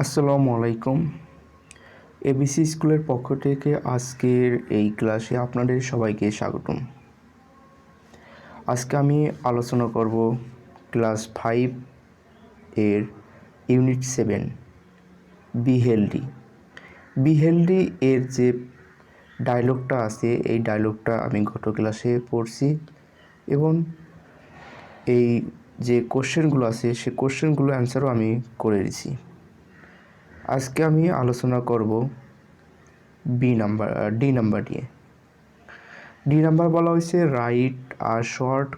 আসসালামু আলাইকুম। এবিসি স্কুলের পক্ষ থেকে আজকের এই ক্লাসে আপনাদের সবাইকে স্বাগতম। আজকে আমি আলোচনা করব ক্লাস 5 এর unit 7 be healthy. Be healthy এর যে ডায়লগটা আছে এই ডায়লগটা আমি গত ক্লাসে পড়ছি এবং এই যে কোশ্চেনগুলো আছে সেই কোশ্চেনগুলো অ্যান্সারও আমি করে দিছি। আজকে আমি আলোচনা করব ডি নাম্বার নিয়ে। ডি নাম্বার বলা হয়েছে write a short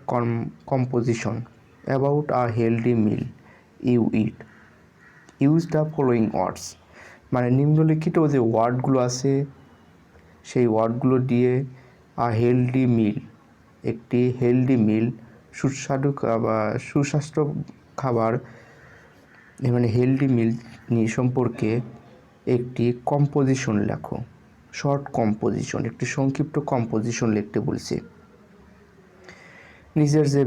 composition about a healthy meal you eat, use the following words. মানে নিম্নলিখিত যে ওয়ার্ডগুলো আছে সেই ওয়ার্ডগুলো দিয়ে আ হেলদি মিল, একটি হেলদি মিল, সুস্বাদু বা সুস্বাস্থ্য খাবার, মানে হেলদি মিল নিয়ে সম্পর্কে একটি কম্পোজিশন লেখো। শর্ট কম্পোজিশন, একটি সংক্ষিপ্ত কম্পোজিশন লিখতে বলছে। নিজের যে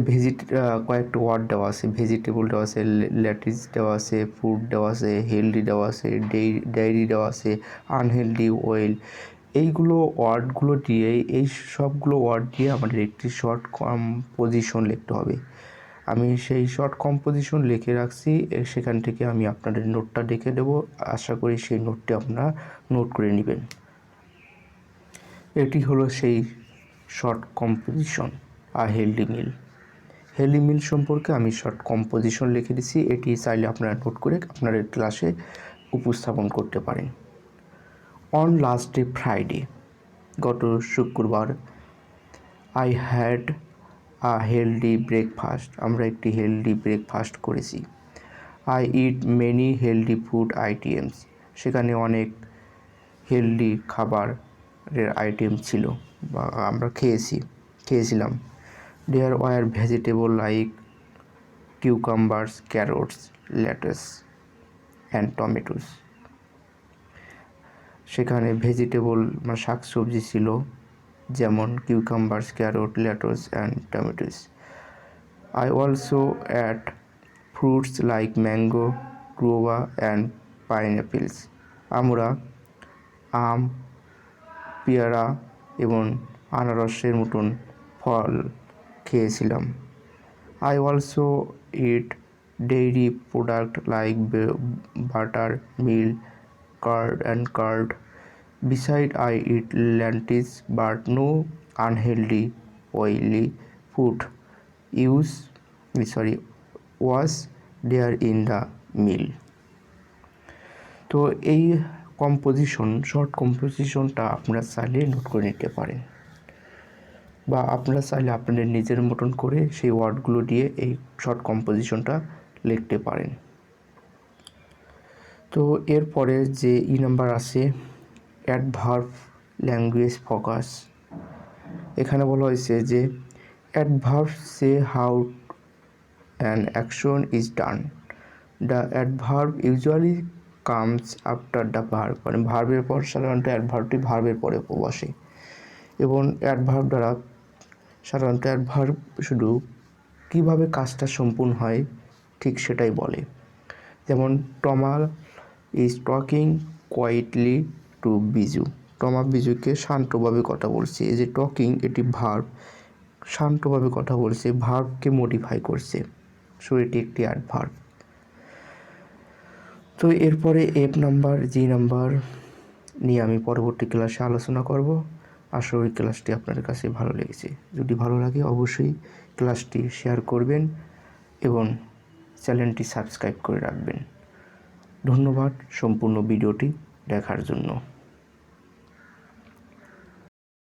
কয়েকটা ওয়ার্ড দেওয়া আছে, ভেজিটেবল দেওয়া আছে, ল্যাটিস দেওয়া আছে, ফুড দেওয়া আছে, হেলদি দেওয়া আছে, ডায়েরি দেওয়া আছে, আনহেলদি অয়েল, এইগুলো ওয়ার্ডগুলো দিয়ে, এই সবগুলো ওয়ার্ড দিয়ে আমাদের একটি শর্ট কম্পোজিশন লিখতে হবে। আমি সেই শর্ট কম্পোজিশন লিখে রাখছি, সেখান থেকে আমি আপনাদের নোটটা দেখে দেবো। আশা করি সেই নোটটি আপনারা নোট করে নেবেন। এটি হলো সেই শর্ট কম্পোজিশন আর হেলদি মিল। হেলদি মিল সম্পর্কে আমি শর্ট কম্পোজিশন লিখে দিচ্ছি, এটি চাইলে আপনারা নোট করে আপনাদের ক্লাসে উপস্থাপন করতে পারেন। অন লাস্ট ডে ফ্রাইডে, গত শুক্রবার, I had a healthy breakfast, আমরা একটি হেলদি ব্রেকফাস্ট করেছি। I eat many healthy food items, সেখানে অনেক হেলদি খাবারের আইটেম ছিল বা আমরা খেয়েছিলাম। There were vegetable like cucumbers, carrots, lettuce and tomatoes, সেখানে ভেজিটেবল বা শাকসবজি ছিল যেমন cucumbers, carrot, lettuce and tomatoes. I also add fruits like mango, guava and pineapples, আমরা আম, পেয়ারা এবং আনারসের মতন ফল খেয়েছিলাম। I also eat dairy product like butter, milk, card. Beside, I eat lentils, but no unhealthy oily food was there in the meal. তো এই শর্ট কম্পোজিশনটা আপনারা চাইলে নোট করে নিতে পারেন বা আপনারা চাইলে আপনাদের নিজের মতন করে সেই ওয়ার্ডগুলো দিয়ে এই শর্ট কম্পোজিশনটা লিখতে পারেন। তো এরপরে যে নাম্বার আছে অ্যাডভার্ব ল্যাঙ্গুয়েজ ফোকাস, এখানে বলা হয়েছে যে adverb say how an action is done, the adverb usually comes after the verb, মানে ভার্বের পর সাধারণত অ্যাডভার্বটি ভার্বের পরে বসে এবং অ্যাডভার্ব দ্বারা সাধারণত অ্যাডভার্ব শুধু কীভাবে কাজটা সম্পূর্ণ হয় ঠিক সেটাই বলে। যেমন Toma is talking quietly to Biju, Toma বিজুকে শান্তভাবে কথা বলছে। এই যে টকিং, এটি ভার্ব, শান্তভাবে কথা বলছে, ভার্বকে মডিফাই করছে, সো এটি একটি অ্যাডভার্ব। তো এরপরে এফ নাম্বার, জি নাম্বার নিয়ে আমি পরবর্তী ক্লাসে আলোচনা করব। আশা করি ক্লাসটি আপনাদের কাছে ভালো লেগেছে। যদি ভালো লাগে অবশ্যই ক্লাসটি শেয়ার করবেন এবং চ্যানেলটি সাবস্ক্রাইব করে রাখবেন। ধন্যবাদ সম্পূর্ণ ভিডিওটি দেখার জন্য।